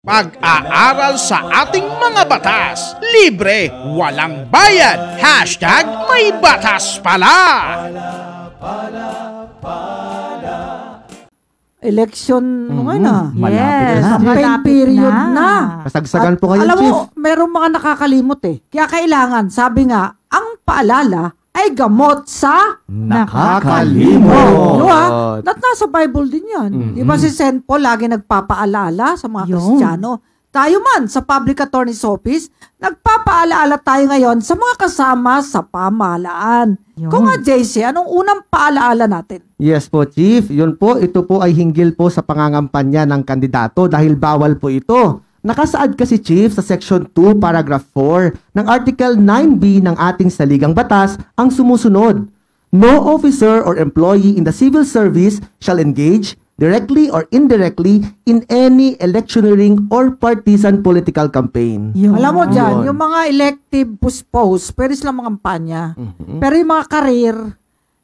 Pag-aaral sa ating mga batas. Libre, walang bayad. Hashtag may batas pala. Election, Yes, campaign period na. Kasagsagan po kayo, alam Chief. mo, merong mga nakakalimot eh. Kaya kailangan, sabi nga, ang paalala ay gamot sa Nakakalimot. nasa Bible din yan. Di ba si St. Paul lagi nagpapaalala sa mga Kristiyano? Tayo man sa Public Attorney's Office, nagpapaalaala tayo ngayon sa mga kasama sa pamahalaan. Kung nga, JC, anong unang paalaala natin? Yes po, Chief. Yun po, ito po ay hinggil po sa pangangampanya ng kandidato dahil bawal po ito. Nakasaad kasi, Chief, sa Section 2, Paragraph 4 ng Article 9B ng ating saligang batas ang sumusunod. No officer or employee in the civil service shall engage directly or indirectly in any electioneering or partisan political campaign. Alam mo dyan, yung mga elective post, pwede silang mangampanya. Pero yung mga career,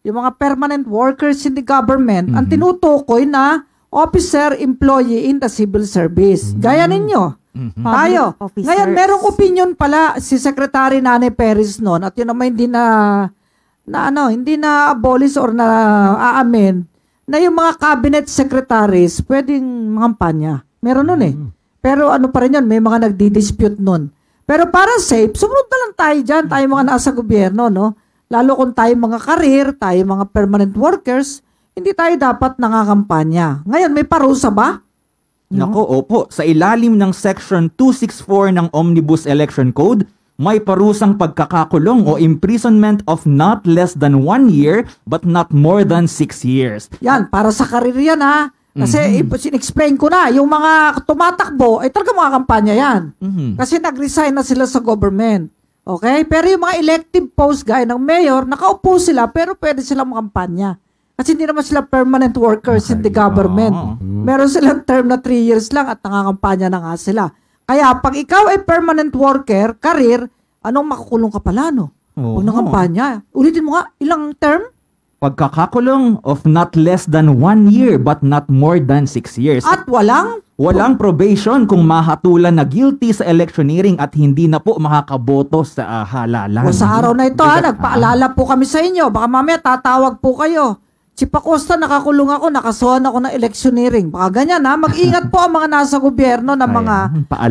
yung mga permanent workers in the government, ang tinutukoy na officer, employee in the civil service. Gaya ninyo. Tayo. Ngayon, merong opinion pala si Secretary Nane Perez noon at yun naman hindi na abolish or na aamin na yung mga cabinet secretaries pwedeng mangampanya. Meron nun eh. Pero ano pa rin yun, may mga nagdi-dispute nun. Pero para safe, sumunod na lang tayo dyan, tayo mga nasa gobyerno, no? Lalo kung tayo mga career, tayo mga permanent workers, hindi tayo dapat nangangampanya. Ngayon, may parusa ba? Nako, opo. Sa ilalim ng Section 264 ng Omnibus Election Code, may parusang pagkakakulong o imprisonment of not less than 1 year but not more than 6 years. Yan, para sa karir yan ha. Kasi sin-explain ko na, yung mga tumatakbo, ay talaga mga kampanya yan. Kasi nag-resign na sila sa government. Okay? Pero yung mga elective post gaya ng mayor, nakaupo sila pero pwede silang makampanya. Kasi hindi naman sila permanent workers in the government. Meron silang term na 3 years lang at nangangampanya na nga sila. Kaya pag ikaw ay permanent worker, career, anong makukulong ka pala, no? Huwag ng kampanya. Ulitin mo nga, ilang term? Pagkakakulong of not less than 1 year but not more than 6 years. At walang probation kung mahatulan na guilty sa electioneering at hindi na po makakaboto sa halalan. O sa araw na ito, nagpaalala po kami sa inyo. Baka mamaya tatawag po kayo. Si Pacosta, nakakulong ako, nakasuhan ako ng electioneering. Baka ganyan ha, mag-ingat po ang mga nasa gobyerno ng mga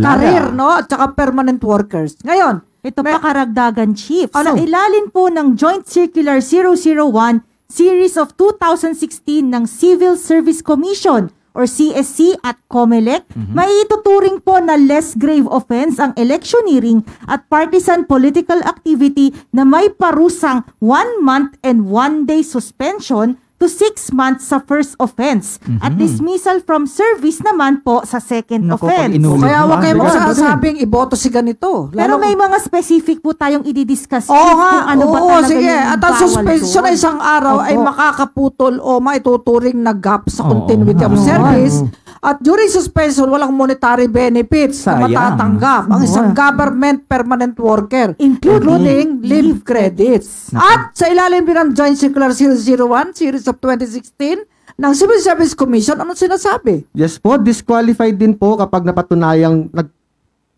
career, no? At saka permanent workers. Ngayon, ito pa karagdagan, Chief. Sa ilalim po ng Joint Circular 001, Series of 2016 ng Civil Service Commission or CSC at COMELEC, may ituturing po na less grave offense ang electioneering at partisan political activity na may parusang 1 month and 1 day suspension to 6 months sa first offense at dismissal from service naman po sa second offense. Kaya huwag kayo magsasabing iboto si ganito. Pero may mga specific po tayong i-discuss. Kung ano ba talaga sige. At ang suspension na isang araw ay makakaputol o maituturing na gap sa continuity of service. At during suspension, walang monetary benefits na matatanggap ang isang government permanent worker, including leave credits. At sa ilalim din ng Joint Circular 001, Series of 2016, ng Civil Service Commission, ano sinasabi? Yes po, disqualified din po kapag napatunayang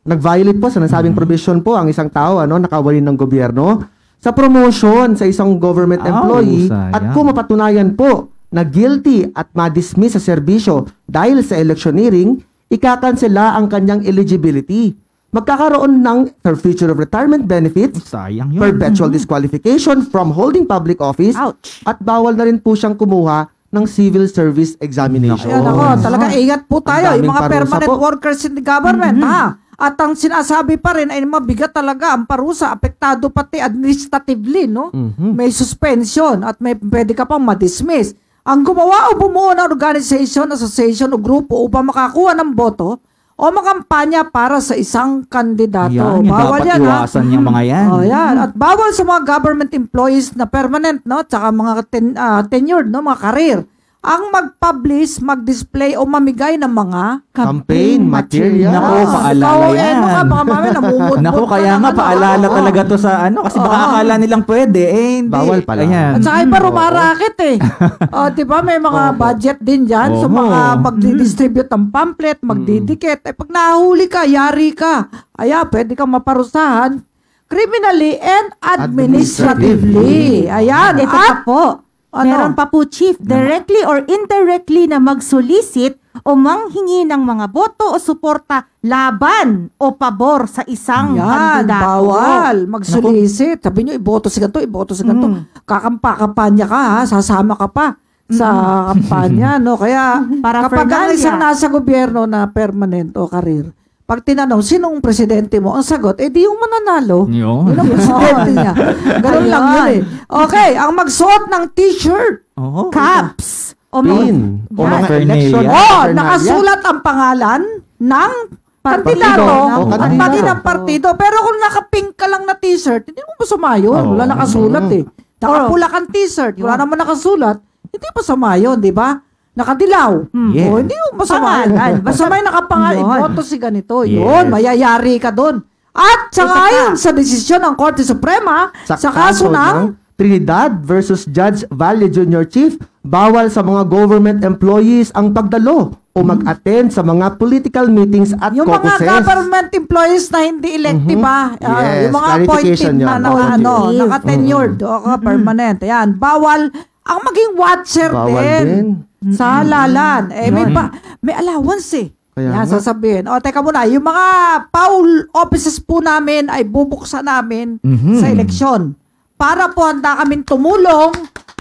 nag-violate po sa nasabing provision po ang isang tao, nakawali ng gobyerno sa promotion sa isang government employee at kung mapatunayan po na guilty at ma-dismiss sa serbisyo dahil sa electioneering, ikakansela ang kanyang eligibility. Magkakaroon ng forfeiture of retirement benefits, perpetual disqualification from holding public office, at bawal na rin po siyang kumuha ng civil service examination. Ayan ako, talaga ingat po tayo, yung mga permanent workers in the government, At ang sinasabi pa rin ay mabigat talaga ang parusa, apektado pati administratively, no? May suspension at may pwede ka pang ma-dismiss. Ang gumawa o bumuo ng organization, association o grupo upang makakuha ng boto o makampanya para sa isang kandidato. Bawal yan, iwasan yung mga yan. Yan. At bawal sa mga government employees na permanent, no? Tsaka mga tenured, no? Mga career. ang mag-publish, mag-display o mamigay ng mga Campaign material. Nako, paalala ikaw, yan. ano ka, baka mamaya namumudmud Nako, ka kaya ng nga ano. paalala Oo. talaga to sa ano kasi baka akala nilang pwede hindi. Bawal pala. Ayan. At saka iba rumarakit eh. Di ba may mga budget din dyan sa Oo. mga magdi-distribute ng pamphlet, magdidikit. Eh pag nahuli ka, yari ka. Pwede kang maparusahan criminally and administratively. Ayan. Ito pa po. Ano? Meron pa po, Chief, directly or indirectly na mag-solicit o manghingi ng mga boto o suporta laban o pabor sa isang Yan, kandidato. bawal. Mag-solicit. Sabi nyo, iboto si ganito, iboto si ganito. Kakampa-kampanya ka ha, sasama ka pa sa kampanya. No? Kaya Para kapag ang Fernalia. isang nasa gobyerno na permanent o karir, pag tinanong, sinong presidente mo? Ang sagot, di yung mananalo. Yun. Yun ang presidente niya. Ganun lang yun eh. Okay, ang magsuot ng t-shirt. Oo. Caps. O Pin. O mga Paraphernalia. election. paraphernalia. Nakasulat ang pangalan ng Partido. kandidato O, at kandidato. pati ng partido. Pero kung naka-pink ka lang na t-shirt, hindi mo masama yun. Wala nakasulat eh. Nakapula kang t-shirt, wala naman nakasulat, hindi masama yun, di ba? Nakadilaw. Yeah. O, hindi mo masama yun. Basta may nakapangalan, Yun. iboto si ganito. Yes. Yun, mayayari ka doon. At sa ngayon, sa desisyon ng Korte Suprema, sa kaso ng Trinidad versus Judge Valle Jr. Chief, bawal sa mga government employees ang pagdalo o mag-attend sa mga political meetings at yung mga caucuses. government employees na hindi elective Yes, yung mga clarification appointed yun. na Appointed. naka-tenured o permanent. Ayan, bawal ang maging watcher Bawal din din. sa halalan. May allowance eh. Kaya Yan, nga. sasabihin. Teka muna, yung mga Paul offices po namin ay bubuksan namin sa eleksyon. Para po handa kaming tumulong.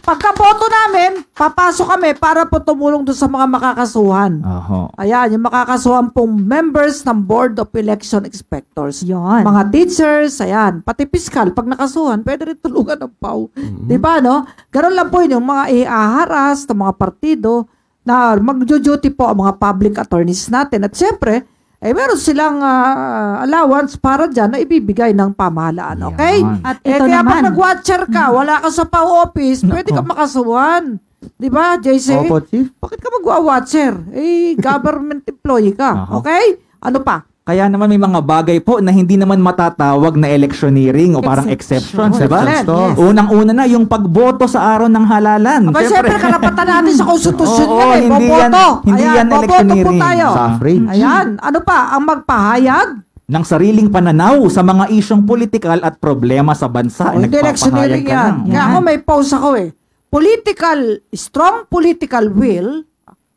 Pagkaboto namin, papasok kami para po tumulong doon sa mga makakasuhan. Oho. Ayan, yung makakasuhan pong members ng Board of Election Inspectors. Yun. Mga teachers, ayan, pati piskal, pag nakasuhan, pwede rin tulungan ng PAW. Diba, no? Ganun lang po yun, yung mga iaharas ng mga partido na mag-duty po ang mga public attorneys natin. At syempre, meron silang allowance para dyan na ibibigay ng pamahalaan. Okay? Yan. At ito Kaya pag naman. nag-watcher ka, wala ka sa PAW office, pwede ka makasuhan. Diba, JC? Opo, Chief. Bakit ka magwa-watcher? Government employee ka. Aha. Okay? Ano pa? Kaya naman may mga bagay po na hindi naman matatawag na electioneering o parang exceptions, diba? Exceptions, yes. Unang-una na yung pagboto sa araw ng halalan. Aba, syempre, karapatan natin sa konstitusyon Oo, yan eh. hindi yan- Boboto. hindi Ayan, yan boboto po electioneering. tayo. Suffrage. Ayan. Ano pa? Ang magpahayag? Ng sariling pananaw sa mga isyong politikal at problema sa bansa. Hindi Nagpapahayag electioneering ka yan. lang. Kaya ako may post ako eh. Strong political will.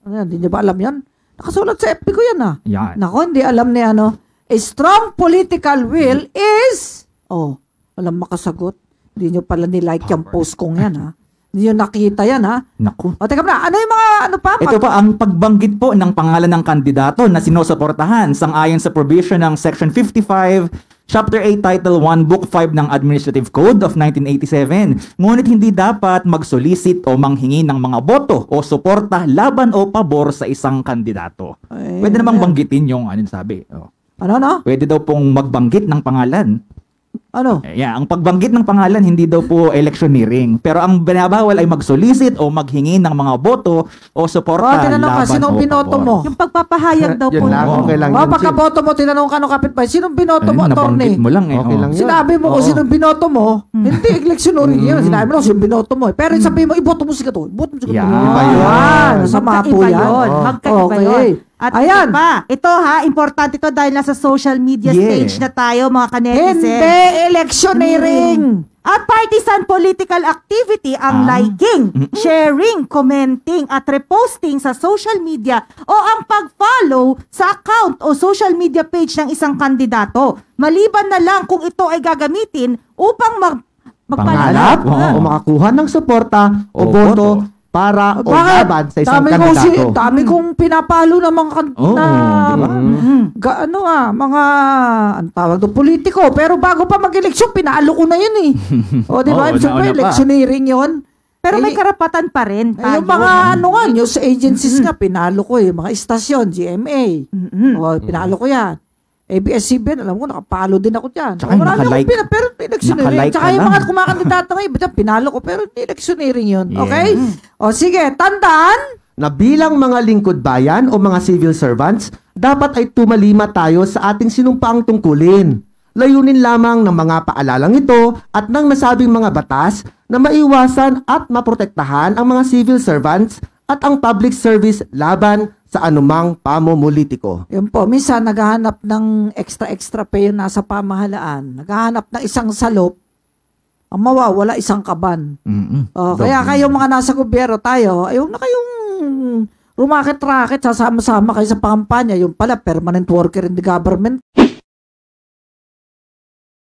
Ano yan? Hindi niyo ba alam yan? Nakasulat sa FB ko yan ah. Yan. Nako, hindi alam ni ano. A strong political will is... walang makasagot. Hindi nyo pala nilike yung post kong yan ha. Hindi nyo nakita yan ha. Naku. Teka muna, ano yung mga ano pa? Ito pa ang pagbanggit po ng pangalan ng kandidato na sinusuportahan sang-ayon sa provision ng Section 55, Chapter 8, Title 1, Book 5 ng Administrative Code of 1987. Ngunit hindi dapat mag-solicit o manghingi ng mga boto o suporta laban o pabor sa isang kandidato. Pwede namang banggitin yung ano sabi. Ano? Pwede daw pong magbanggit ng pangalan. Ano? Ang pagbanggit ng pangalan hindi daw po electioneering. Pero ang binabawal ay mag-solicit o maghingi ng mga boto o suporta Tinanong ka, laban sinong o binoto pabor. mo? Yung pagpapahayag daw po. Yun lang, Oo. okay lang yun, Chief. Pagkaboto mo, tinanong ka nung kapitbahay, sinong binoto mo, Ayun, attorney? nabanggit mo lang eh. Okay oh. lang yun. Sinabi mo kung sinong binoto mo, hindi electioneering yun. Sinabi mo lang sinong binoto mo. Pero sabihin mo, iboto mo si Gato. Iboto mo si Gato. Yan. Iba yun. Nasa mapo Magkaiba yan. yun. Oo. Magkaiba Okay. yun. At Ayan. ito pa. Ito ha, importante to dahil nasa social media Yeah. stage na tayo mga kanetizen. Hindi electioneering. At partisan political activity ang liking, sharing, commenting at reposting sa social media o ang pag-follow sa account o social media page ng isang kandidato. Maliban na lang kung ito ay gagamitin upang Pangalap, magpangalap. oo. O makakuha ng suporta o O boto boto. para o Bakit? laban sa isang Dami kandidato. dami kong pinapalo ng mga Oo, mga ang tawag doon, politiko. Pero bago pa mag-eleksyon, pinalo ko na yun eh. O, di ba? Oo, Siyempre, nauna pa. electioneering yun. Pero may Eh, karapatan pa rin tayo. yung mga news agencies nga, pinalo ko eh. Mga istasyon, GMA. O, pinalo ko yan. ABS-CBN, alam ko, nakapalo din ako dyan. Tsaka marami akong pero electioneering. Nakalike Tsaka ka yung lang. mga kumakandidato ngayon, ba't pinalo ko, pero electioneering yun. Okay? O sige, tandaan, Na bilang mga lingkod bayan o mga civil servants, dapat ay tumalima tayo sa ating sinumpaang tungkulin. Layunin lamang ng mga paalalang ito at ng nasabing mga batas na maiwasan at maprotektahan ang mga civil servants at ang public service laban sa anumang pamumulitiko. yun po, minsan naghahanap ng extra pay yung nasa pamahalaan. Naghahanap ng isang salop, ang mawawala isang kaban. Kaya kayong mga nasa gobyerno tayo, ayaw na kayong rumakit-rakit, sasama-sama kayo sa pangampanya. Yung pala, permanent worker in the government.